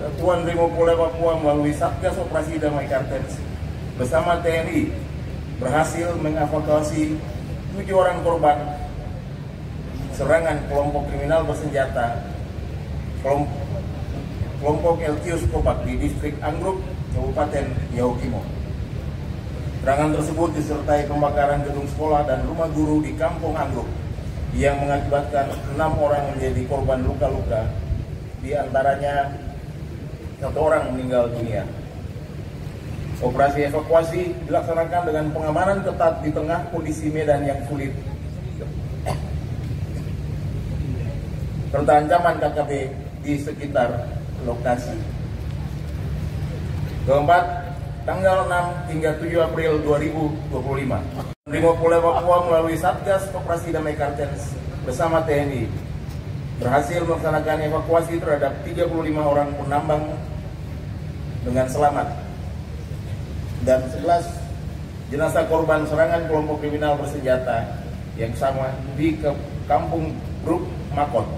Satuan Brimopolda Papua melalui Satgas Operasi Damai Kartens bersama TNI berhasil mengevakuasi 7 orang korban serangan kelompok kriminal bersenjata kelompok Eltius Kopak di Distrik Anggruk, Kabupaten Yahukimo. Serangan tersebut disertai pembakaran gedung sekolah dan rumah guru di Kampung Anggruk yang mengakibatkan 6 orang menjadi korban luka-luka, di antaranya 1 orang meninggal dunia. Operasi evakuasi dilaksanakan dengan pengamanan ketat di tengah kondisi medan yang sulit serta ancaman KKB di sekitar lokasi. Keempat, tanggal 6 hingga 7 April 2025, Brimopolda Papua melalui Satgas Operasi Damai Kartens bersama TNI berhasil melaksanakan evakuasi terhadap 35 orang penambang dengan selamat dan 11 jenazah korban serangan kelompok kriminal bersenjata yang sama di Kampung Bruk Makot,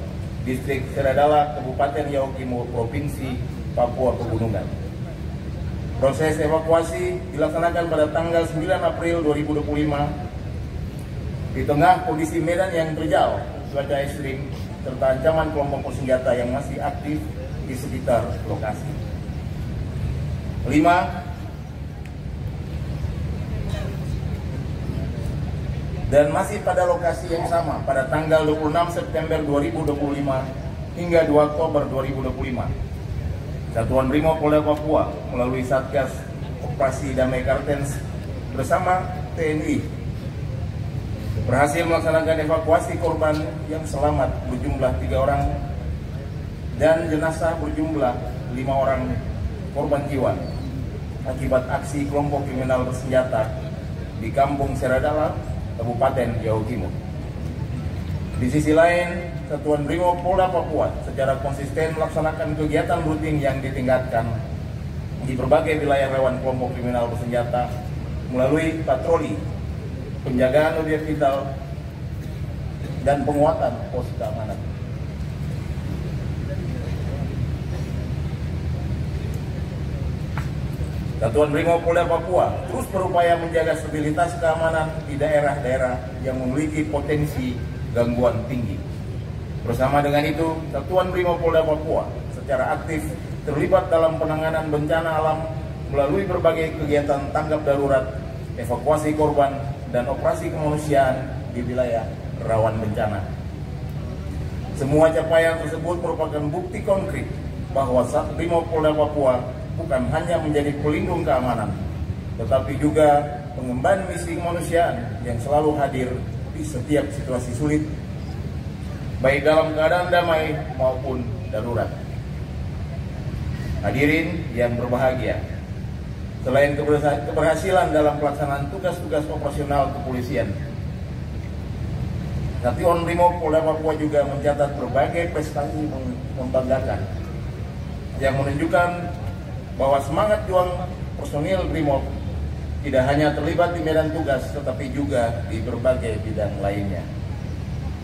Distrik Seradala, Kabupaten Yahukimo, Provinsi Papua Pegunungan. Proses evakuasi dilaksanakan pada tanggal 9 April 2025 di tengah kondisi medan yang terjal, cuaca ekstrim, serta ancaman kelompok bersenjata yang masih aktif di sekitar lokasi. 5. Dan masih pada lokasi yang sama pada tanggal 26 September 2025 hingga 2 Oktober 2025, Satuan Brimopolda Papua melalui Satgas Operasi Damai Kartens bersama TNI berhasil melaksanakan evakuasi korban yang selamat berjumlah 3 orang dan jenazah berjumlah 5 orang korban jiwa akibat aksi kelompok kriminal bersenjata di Kampung Seradala, Kabupaten Yahukimo. Di sisi lain, Satuan Brimopolda Papua secara konsisten melaksanakan kegiatan rutin yang ditingkatkan di berbagai wilayah rawan kelompok kriminal bersenjata melalui patroli, penjagaan objek vital, dan penguatan pos keamanan. Satuan Brimopolda Papua terus berupaya menjaga stabilitas keamanan di daerah-daerah yang memiliki potensi gangguan tinggi. Bersama dengan itu, Satuan Brimopolda Papua secara aktif terlibat dalam penanganan bencana alam melalui berbagai kegiatan tanggap darurat, evakuasi korban, dan operasi kemanusiaan di wilayah rawan bencana. Semua capaian tersebut merupakan bukti konkret bahwa Brimopolda Papua bukan hanya menjadi pelindung keamanan, tetapi juga pengemban misi kemanusiaan yang selalu hadir di setiap situasi sulit, baik dalam keadaan damai maupun darurat. Hadirin yang berbahagia, selain keberhasilan dalam pelaksanaan tugas-tugas operasional kepolisian, Satuan Brimopolda Papua juga mencatat berbagai prestasi membanggakan yang menunjukkan bahwa semangat juang personil Brimob tidak hanya terlibat di medan tugas, tetapi juga di berbagai bidang lainnya.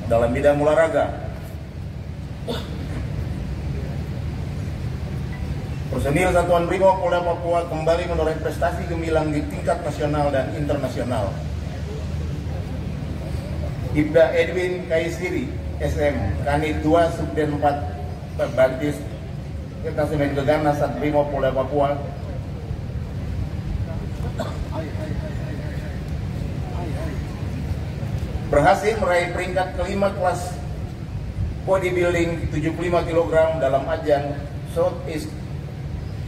Dalam bidang olahraga, personil Satuan Brimopolda Papua kembali menoreh prestasi gemilang di tingkat nasional dan internasional. Ibda Edwin Kaisiri, SM, Kanit 2, Subden 4, Bantis, Detasemen Gegana Sat Brimopolda Papua berhasil meraih peringkat kelima kelas bodybuilding 75 kg dalam ajang Southeast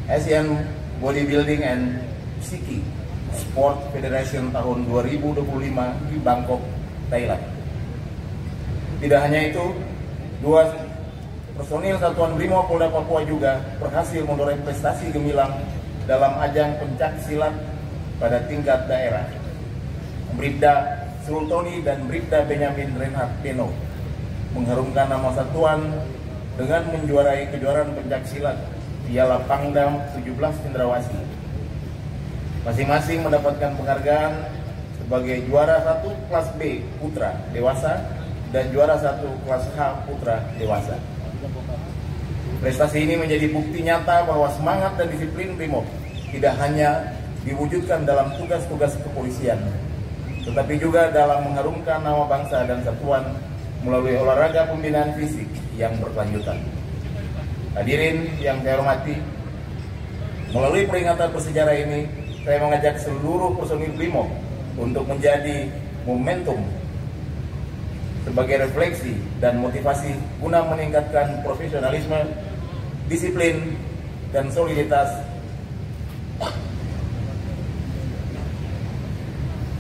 Asian Bodybuilding and Physique Sport Federation tahun 2025 di Bangkok, Thailand. Tidak hanya itu, 2 personil Satuan Brimopolda Papua juga berhasil menoreh prestasi gemilang dalam ajang pencak silat pada tingkat daerah. Bribda Sultoni dan Bribda Benyamin Renhard Peno mengharumkan nama Satuan dengan menjuarai kejuaraan pencaksilat Piala Pangdam 17 Cendrawasih. Masing-masing mendapatkan penghargaan sebagai juara 1 kelas B Putra Dewasa dan juara 1 kelas H Putra Dewasa. Prestasi ini menjadi bukti nyata bahwa semangat dan disiplin Brimob tidak hanya diwujudkan dalam tugas-tugas kepolisian, tetapi juga dalam mengharumkan nama bangsa dan satuan melalui olahraga pembinaan fisik yang berkelanjutan. Hadirin yang saya hormati, melalui peringatan bersejarah ini, saya mengajak seluruh personil Brimob untuk menjadi momentum sebagai refleksi dan motivasi guna meningkatkan profesionalisme, disiplin, dan soliditas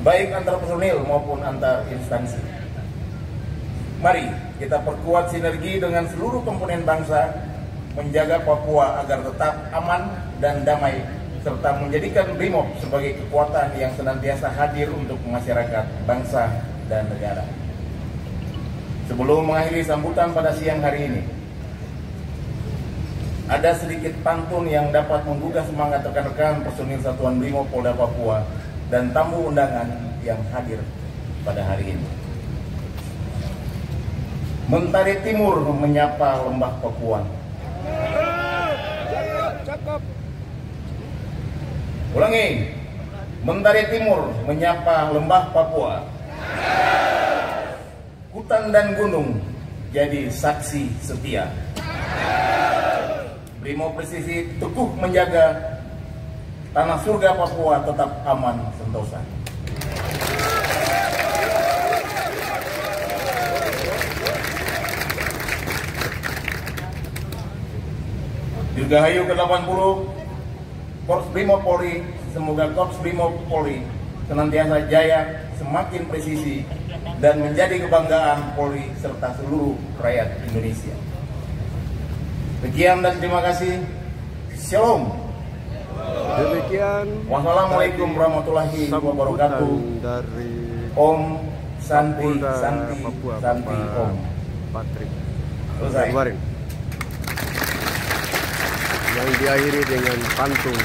baik antar personil maupun antar instansi. Mari kita perkuat sinergi dengan seluruh komponen bangsa, menjaga Papua agar tetap aman dan damai, serta menjadikan Brimob sebagai kekuatan yang senantiasa hadir untuk masyarakat, bangsa, dan negara. Sebelum mengakhiri sambutan pada siang hari ini, ada sedikit pantun yang dapat menggugah semangat rekan-rekan personil Satuan Brimob Polda Papua dan tamu undangan yang hadir pada hari ini. Mentari Timur menyapa lembah Papua. Ulangi. Mentari Timur menyapa lembah Papua. Hutan dan gunung jadi saksi setia. Brimob presisi teguh menjaga tanah surga Papua tetap aman sentosa. Dirgahayu ke-80 Korps Brimob Polri, semoga Korps Brimob Polri senantiasa jaya, semakin presisi, dan menjadi kebanggaan Polri serta seluruh rakyat Indonesia. Sekian dan terima kasih. Shalom. Demikian. Wassalamualaikum warahmatullahi wabarakatuh. Dari Om Santi Polda Santi Papua, Santi Om Patrick selesai. kemarin yang diakhiri dengan pantun.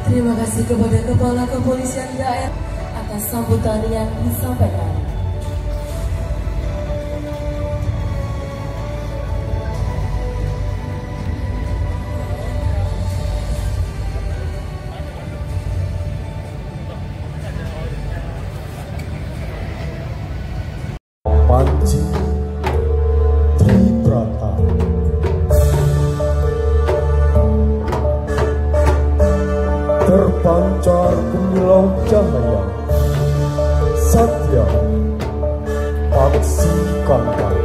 Terima kasih kepada Kepala Kepolisian Daerah atas sambutan yang disampaikan. Panji Tribrata terpancar gemilang cahaya Satya Paksi Kangkang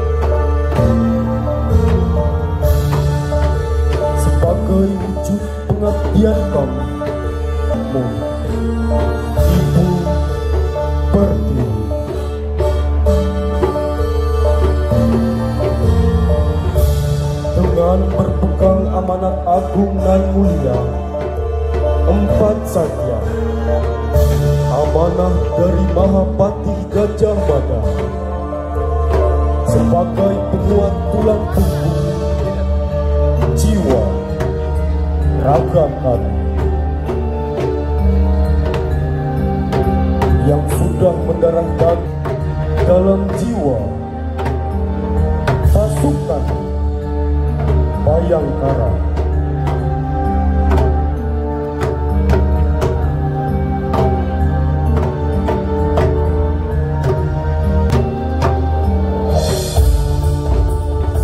sebagai wujud pengabdian kami, Ibu Pertiwi. Dengan berbekal amanat agung dan mulia, 4 satya, amanah dari Mahapati Gajah Mada, sebagai penguat tulang punggung, jiwa, raga kami, yang sudah mendarah daging dalam jiwa pasukan Bayangkara.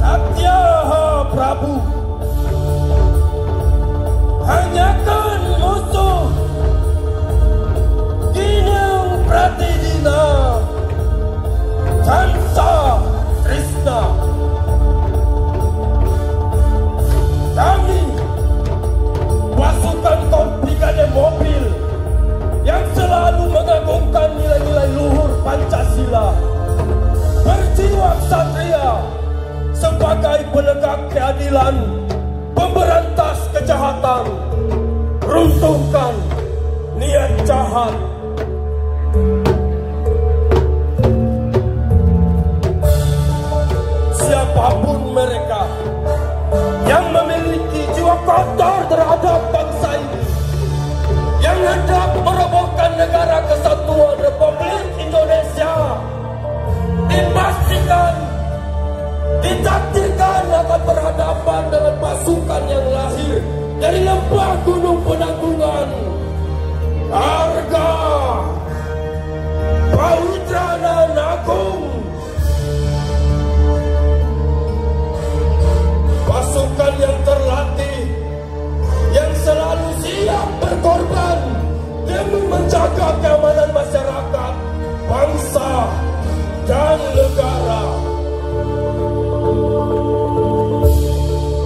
Satyaha Prabu, hanyakan musuh Ginang Pratidina Tansa Trisna. Kami, pasukan Brigade Mobil yang selalu mengagungkan nilai-nilai luhur Pancasila, berjiwa ksatria sebagai penegak keadilan, pemberantas kejahatan, runtuhkan niat jahat. dan akan berhadapan dengan pasukan yang lahir dari lembah Gunung Penanggungan. Harga Paudrana Agung. Pasukan yang terlatih, yang selalu siap berkorban demi menjaga keamanan masyarakat, bangsa, dan negara.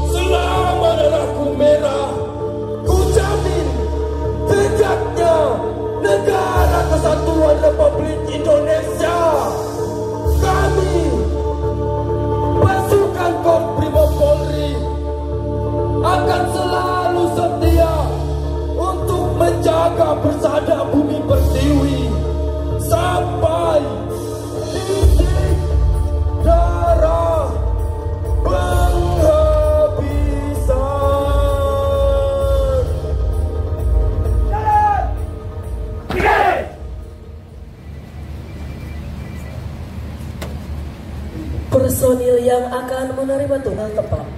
Selama darahku merah, ku jamin tegaknya Negara Kesatuan Republik Indonesia. Kami, pasukan Korps Brimob Polri, akan selalu setia untuk menjaga persada bumi pertiwi sampai titik darah penghabisan. Jalan! Personil yang akan menerima tugas tepat.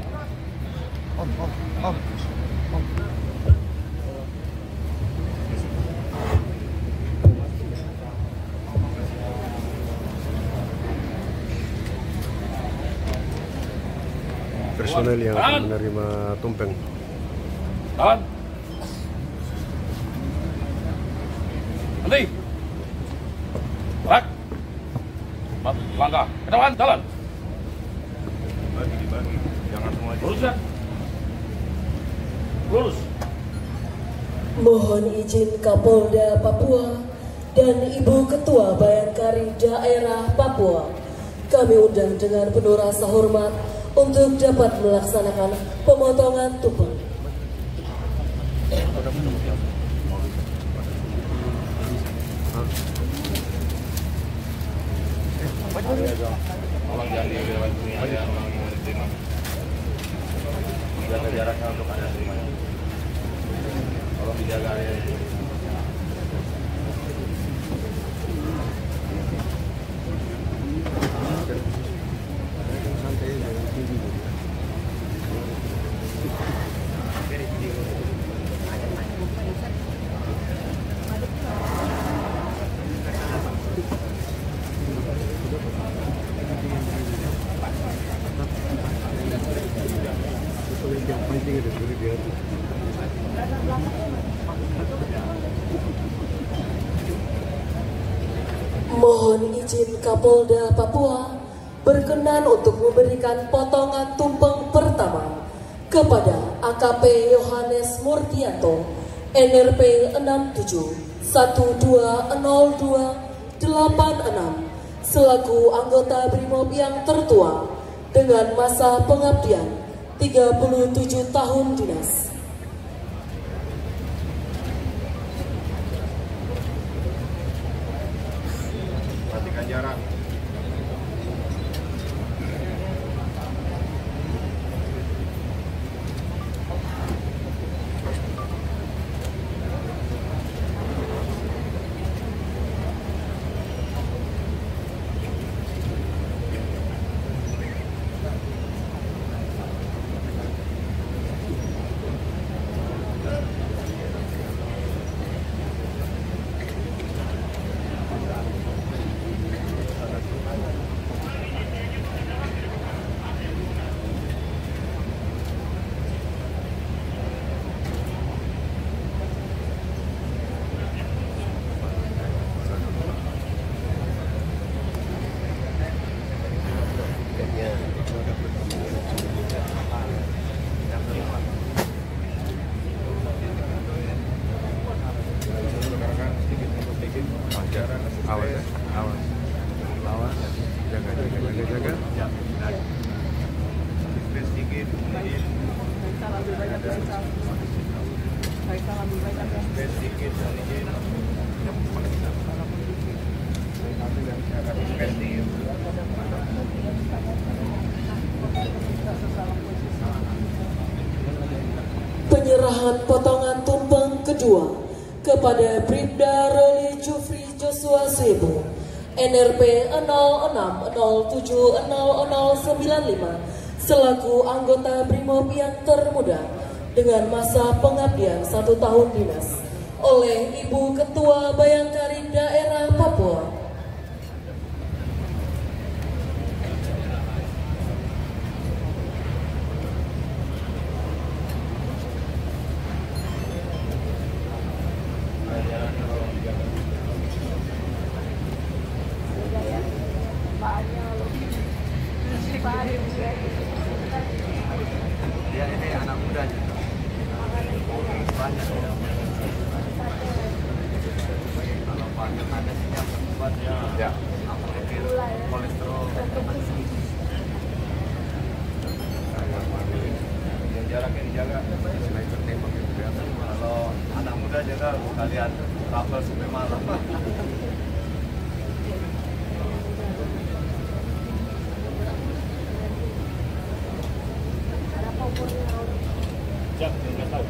Personel yang akan menerima tumpeng. Tahan. Nanti. Gerak. Langkah. Ke depan, jalan. Dibagi. Jangan semua. Lurus kan? Lurus. Mohon izin Kapolda Papua dan Ibu Ketua Bayangkari Daerah Papua, kami undang dengan penuh rasa hormat untuk dapat melaksanakan pemotongan tumpeng. Tolong jangan dilewat dunia ya, tolong diterima. Jaga jaraknya untuk Anda semuanya. Tolong dijaga area itu. Mohon izin Kapolda Papua berkenan untuk memberikan potongan tumpeng pertama kepada AKP Yohanes Murtianto, NRP 67120286 selaku anggota Brimob yang tertua dengan masa pengabdian 37 tahun dinas. Perhatikan jarak. Penyerahan potongan tumpeng kedua kepada Bribda Roli Jufri Joshua Sebo, NRP 06070095 selaku anggota Brimob yang termuda dengan masa pengabdian 1 tahun dinas oleh Ibu Ketua Bayangkari Daerah Papua. Dia ini anak muda juga. Banyak. Kalau banyak ada yang membuat ya kolesterol. Jaraknya dijaga. Selain bertembak itu biasa. Kalau anak muda jaga kalian kapal sampai malam. Siap, nggak tahu.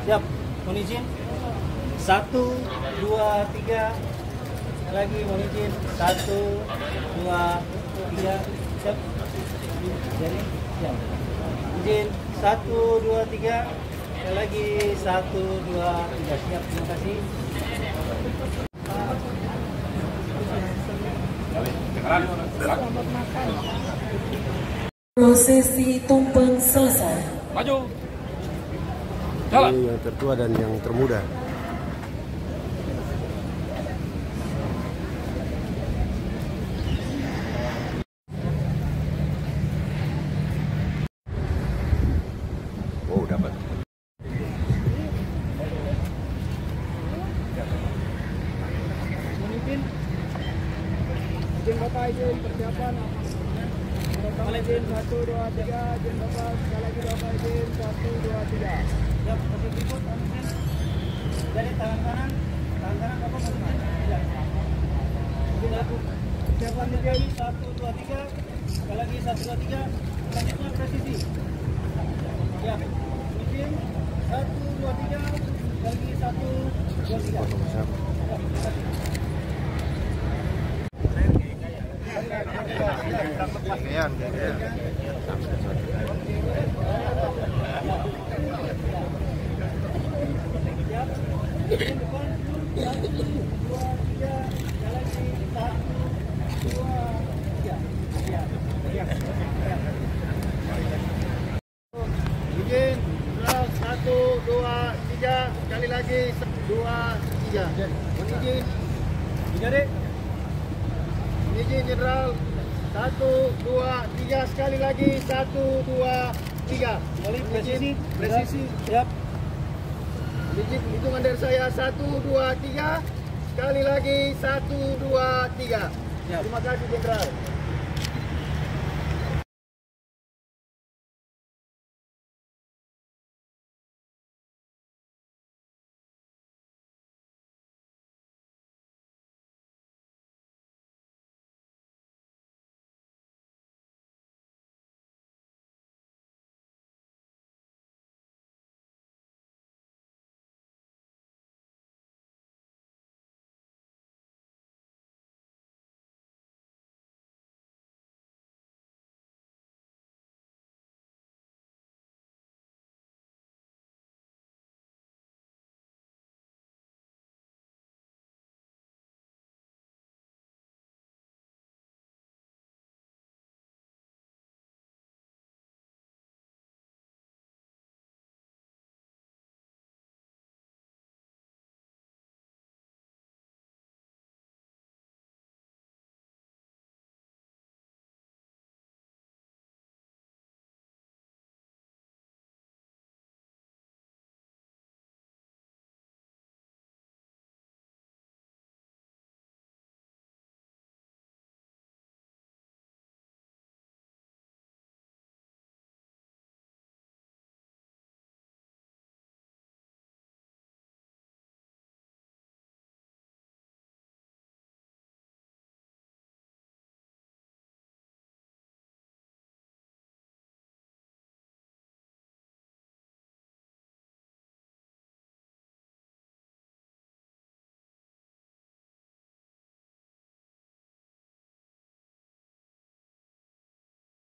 Siap, mohon izin. 1, 2, 3. Lagi mohon izin. 1, 2, 3. Siap. Jadi, siap. Izin 1, 2, 3. Sekali lagi 1, 2, 3. Siap, terima kasih. Prosesi tumpeng selesai. Maju. Ini yang tertua dan yang termuda. Oh, dapat. Izin Bapak, izin persiapan. Izin 1, 2, 3. Izin Bapak, sekali lagi Bapak izin 1, 2, 3. Siap, posisi berikut, izin. Dari tangan kanan Bapak masuk. Ya. Izin aku. Persiapan izin 1, 2, 3. Sekali lagi 1, 2, 3. Selanjutnya presisi. Siap. Izin 1, 2, 3. Sekali lagi 1, 2, 3. Izin, 1, 2, 3. Sekali lagi 2, 3. Izin. Izin. Izin Jenderal. 1, 2, 3. Sekali lagi 1, 2, 3. Presisi. Presisi. Siap. Izin hitungan dari saya 1, 2, 3. Sekali lagi 1, 2, 3. Terima kasih Jenderal.